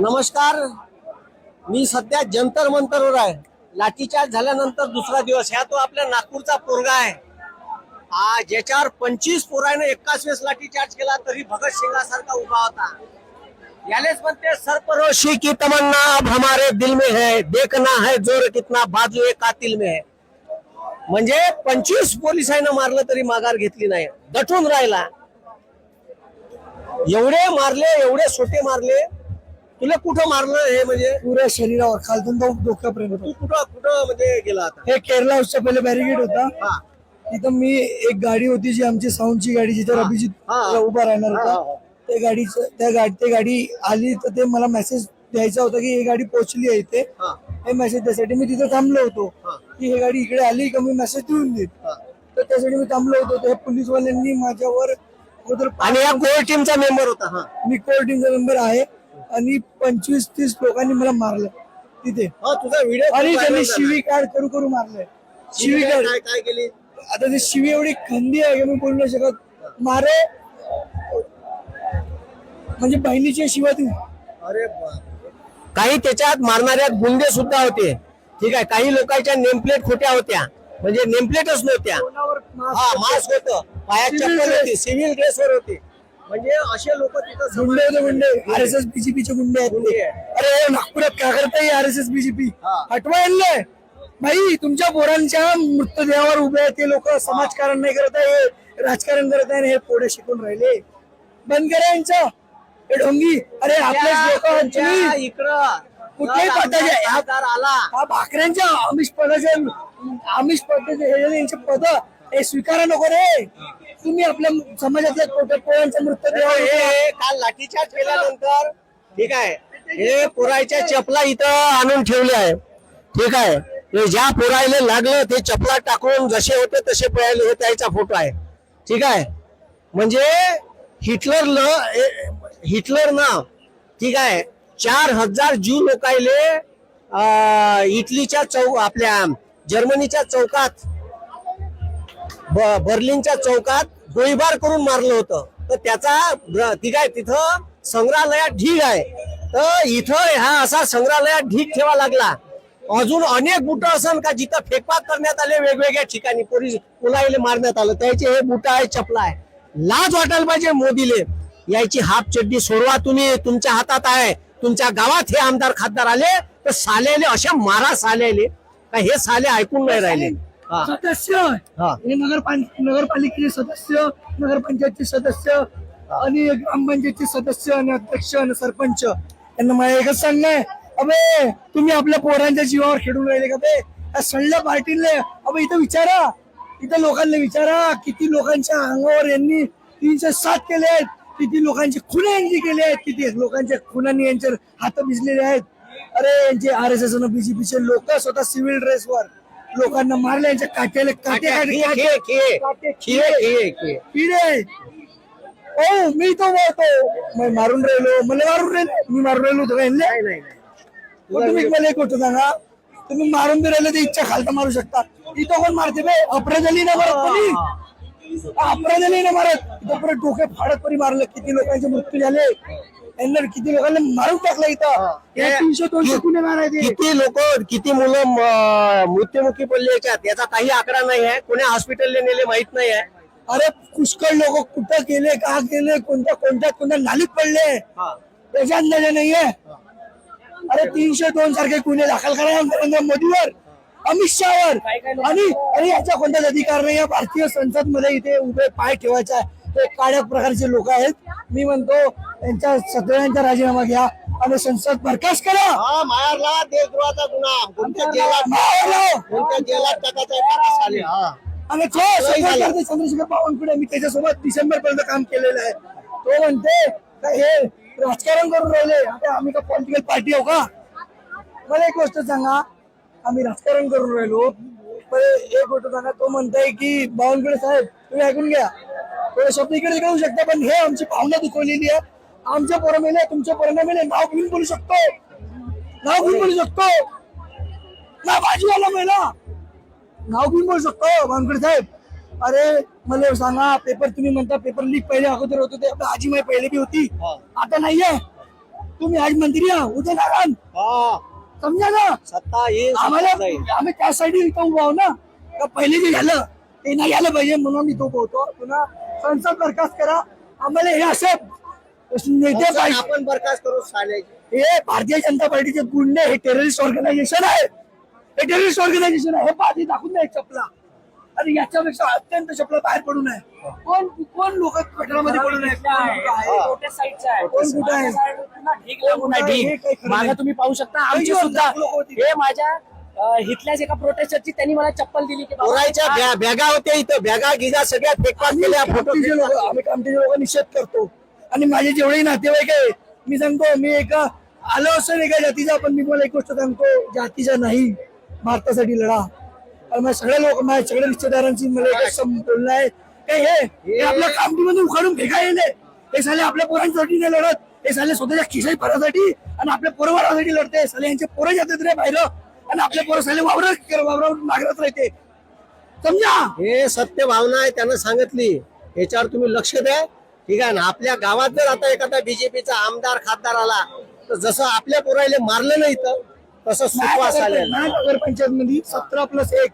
नमस्कार. मी सध्या जंतर मंतरवर आहे. लाठीचार्ज झाल्यानंतर दुसरा दिवस. ह्या तो आपल्या नागपूरचा पोरगा आहे, ज्याच्यावर 25 पोराने एकाच वेळेस लाठीचार्ज केला तरी भगतसिंगासारखा उभा होता. यालेच म्हणते सरपरोशी की तमन्ना अब हमारे दिल में है, देखना है जोर कितना बाजू कातिल में है. म्हणजे 25 पोलिसांना मारलं तरी माघार घेतली नाही, दटून राहिला. एवढे मारले, एवढे सोटे मारले. तुला कुठं मारलं हे? म्हणजे पुऱ्या शरीरावर खालतून तो डोक्यापर्यंत. तू कुठं कुठं म्हणजे गेला आता? हे केरला हाऊसच्या पहिले बॅरिगेड होता. तिथं मी एक गाडी होती जी आमची साऊंडची गाडी, जिथे अभिजित उभा राहणार होता. ते गाडी आली तर ते मला मेसेज द्यायचा होता की ही गाडी पोहोचली आहे इथे. हे मेसेज द्यायसाठी मी तिथे थांबलो होतो की ही गाडी इकडे आली का मी मेसेज देऊन देत. तर त्यासाठी मी थांबलो होतो. ते पोलीसवाल्यांनी माझ्यावर आणि या कोर टीमचा मेंबर होता. मी कोर टीमचा मेंबर आहे आणि 25-30 लोकांनी मला मारलं तिथे. तुझा व्हिडिओ आणि त्यांनी शिवी काढ करू करू मारलंय. शिवी काढ काय केली? आता ती शिवी एवढी खंदी आहे की मी बोलू नाही शकत. मारे म्हणजे बहिणीची शिवा तू. अरे काही त्याच्यात मारणाऱ्या गुंडे सुद्धा होते. ठीक आहे, काही लोकांच्या नेमप्लेट खोट्या होत्या, म्हणजे नेमप्लेटच नव्हत्या. मास्क होतं, पायात चप्पल होती, सिव्हिल ड्रेसवर होते. म्हणजे असे लोक तिथं गुंडे होते. गुंडे RSS BJP चे गुंडे आहेत. अरे नागपुरात काय करताय RSS BJP? हटवायला भाई, तुमच्या पोरांच्या मृतदेहावर उभे आहेत ते लोक. समाजकारण नाही करत आहे, राजकारण करत आहे. हे पोडे शिकून राहिले. बंद करा यांचं हे ढोंगी. अरे आपले लोक इकडं कुठल्याही पदाचे आला, हा भाकऱ्यांच्या आमिष पदाचे यांचे पद हे स्वीकारा नको रे. तुम्ही आपल्या समाजातल्या पोरांच्या मृतदेहावर काल लाठीचार्ज केल्यानंतर ठीक आहे, हे पोराच्या चपला इथं आणून ठेवले आहे. ठीक आहे, हे ज्या पोरायला लागलं ते चपला टाकून जसे होते तसे पळाले, हे त्याचा फोटो आहे. ठीक आहे, म्हणजे हिटलरनं ठीक आहे 4000 ज्यू लोकायले इटलीच्या आपल्या जर्मनीच्या चौकात, बर्लिनच्या चौकात गोळीबार करून मारलं होतं. तर त्याचा ठीक आहे, तिथं संग्रहालयात ढीग आहे. तर इथं हा असा संग्रहालयात ढीग ठेवा लागला. अजून अनेक बुट असन का जिथं फेकपाक करण्यात आले, वेगवेगळ्या ठिकाणी पोलायले मारण्यात आलं. त्याचे हे बुट आहे, चपला आहे. लाज वाटायला पाहिजे मोदीले. याची हाफ चड्डी सोडवा तुम्ही, तुमच्या हातात आहे. तुमच्या गावात हे आमदार खासदार आले तर सालेले अशा मारा सालेले का हे साले ऐकून नाही राहिले. सदस्य नगरपालिकेचे सदस्य, नगरपंचायतचे सदस्य आणि ग्रामपंचायतचे सदस्य आणि अध्यक्ष आणि सरपंच यांना मला एकच सांगणं आहे, अबे तुम्ही आपल्या पोरांच्या जीवावर खेळून राहिले का बे? सळल्या पार्टीले अबे इथं विचारा, इथं लोकांना विचारा किती लोकांच्या अंगावर यांनी 307 केले आहेत, किती लोकांचे खुने यांनी केले आहेत, किती लोकांच्या खुनांनी यांचे हात भिजलेले आहेत. अरे यांचे RSS आणि BJPचे लोक स्वतः सिव्हिल ड्रेसवर लोकांना मारले. यांच्या काट्याला मी तो बोलतो मारून राहिलो, मला मारून राहिलो, मी मारून राहिलो होतो का? तुम्ही मला एक गोष्ट सांगा, तुम्ही मारून बी राहिले तर इच्छा खालता मारू शकता. इथं कोण मारते बे? अपराधाली ना मारत कोणी, अपराधाली ना मारत. इथं परत डोके फाडत परी मारलं. किती लोकांचे मृत्यू झाले, यांना किती लोकांना मारून टाकलं. इथं 300-200 गुन्हे मारायचे. किती लोक, किती मुलं मृत्युमुखी पडले याच्यात, याचा काही आकडा नाही आहे. कोण्या हॉस्पिटलला नेले माहित नाही आहे. अरे पुष्कळ लोक कुठं गेले, का गेले, कोणत्या नालीत पडले त्याच्या अंदाजा नाहीये. अरे 302 सारखे गुन्हे दाखल करा नरेंद्र मोदीवर, अमित शहावर. आणि अरे याचा कोणताच अधिकार नाही. या भारतीय संसद मध्ये इथे उभे पाय ठेवायचा हे काळ्या प्रकारचे लोक आहेत. मी म्हणतो त्यांच्या सगळ्यांचा राजीनामा घ्या आणि संसद बरखास्त करा. मारला देशद्रोहाचा गुन्हा, कोणत्या जेलात टाकायचा. आणि चंद्रशेखर बावनकुळे, मी त्याच्यासोबत डिसेंबर पर्यंत काम केलेलं आहे. तो म्हणते हे राजकारण करून राहिले, आता आम्ही का पॉलिटिकल पार्टी आहो का? मला एक गोष्ट सांगा, आम्ही राजकारण करून राहिलो. एक गोष्ट सांगा, तो म्हणताय की बावनकुळे साहेब तुम्ही ऐकून घ्या, थोडे शब्द इकडे करू शकता, पण हे आमची भावना दुखवलेली आहे. आमच्या पोरं मेले, तुमच्या पोरांना मेले, नाव घेऊन बोलू शकतो, नाव घेऊन बोलू शकतो ना. बाजूवाला मेला, नाव घेऊन बोलू शकतो बावनकुळे साहेब. अरे मला सांगा, पेपर तुम्ही म्हणता पेपर लीक पहिले अगोदर होतो, ते आजी माई पहिले बी होती, आता नाहीये. तुम्ही आज मंत्री आहात, उद्या नारायण हा, समजा ना. सत्ता येईल, आम्हाला सत्ता जाईल. आम्ही त्यासाठी इथं उभा आहो ना, का पहिले जे झालं ते नाही झालं पाहिजे म्हणून इथं उभं होतो. पुन्हा संसद बरखास्त करा. आम्हाला हे असे नेते संसद पाहिजे. आपण बरखास्त करू साल्याची. हे भारतीय जनता पार्टीचे गुंडे, हे टेररिस्ट ऑर्गनायझेशन आहे. हे टेररिस्ट ऑर्गनायझेशन आहे. हे पाठी दाखवून नाही चपला, आणि याच्यापेक्षा अत्यंत चपला बाहेर पडू नये. कोण कोण लोक गटारामध्ये पडू नये. कोण कुठं आहे? मागे तुम्ही पाहू शकता आमची सुद्धा हे माझ्या इथल्याच एका प्रोटेस्टरची त्यांनी मला चप्पल दिली की बाबा, पोरायच्या बॅगा होत्या इथं, बॅगा गिजा सगळ्या फेकपात केल्या. फोटो कामठीचे लोक, आम्ही कामठीचे लोक निषेध करतो. आणि माझे जेवढे नातेवाईक आहे, मी सांगतो, मी एका आलो असेल एका जातीचा, पण मी मला एक गोष्ट सांगतो, जातीचा नाही, भारतासाठी लढा. आणि माझ्या सगळ्या लोक, माझ्या सगळ्या रिश्तेदारांची मला एकच बोलणं आहे की हे आपल्या कामठीमध्ये उखाडून फेकायले. हे साले आपल्या पोरांसाठी नाही लढत, हे साले स्वतःच्या खिशाई भरासाठी आणि आपल्या पोरवारासाठी लढते. साले यांचे पोरं जातात रे बाहेर, आणि आपले पोरं साले वावरावर नागरत राहते. समजा, हे सत्य भावना आहे, त्यानं सांगितली. याच्यावर तुम्ही लक्ष द्या, ठीक आहे ना. आपल्या गावात जर आता एखादा बीजेपीचा आमदार खासदार आला, तर जसं आपल्या पोरायले मारलं नाही तर तसं सुखवास आलेला. नगरपंचायत मध्ये 17+1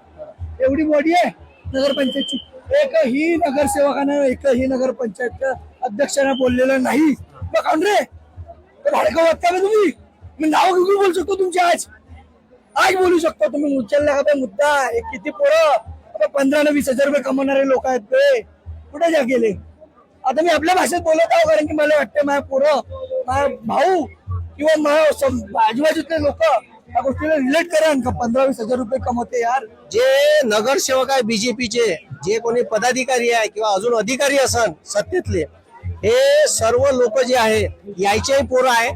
एवढी बॉडी आहे नगरपंचायतची. एकही नगरसेवकानं, एकही नगरपंचायतच्या अध्यक्षानं बोललेलं नाही. मग कोण रे भाडकं का तुम्ही? मी नाव घेऊन बोलू शकतो तुमची, आज बोलू शकतो तुम्ही. उचलला का मुद्दा? एक किती पोरं 15 ने 20 हजार रुपये कमवणारे लोक आहेत ते कुठे जा गेले? आता मी आपल्या भाषेत बोलत आहो, कारण की मला वाटतं माझ्या पोरं, माझा भाऊ किंवा माझ्या आजूबाजूतले लोक या गोष्टीला रिलेट करा का 15-20 हजार रुपये कमवते यार. जे नगरसेवक आहे बीजेपीचे, जे कोणी पदाधिकारी आहे किंवा अजून अधिकारी असन सत्तेतले, हे सर्व लोक जे आहे यायचेही पोरं आहे.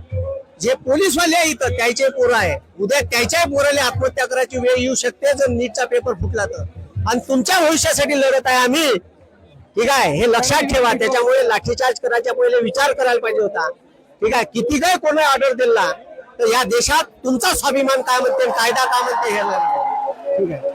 जे पोलीसवाले आहे इथं त्याचे पोरं आहे. उद्या त्याच्याही पोराला आत्महत्या करायची वेळ येऊ शकते जर नीटचा पेपर फुटला तर. आणि तुमच्या भविष्यासाठी लढत आहे आम्ही, ठीक आहे. हे लक्षात ठेवा. त्याच्यामुळे लाठीचार्ज करायच्या पहिले विचार करायला पाहिजे होता, ठीक आहे. किती काय कोणी ऑर्डर दिला तर या देशात तुमचा स्वाभिमान काय म्हणते, कायदा काय म्हणते हे ठीक आहे.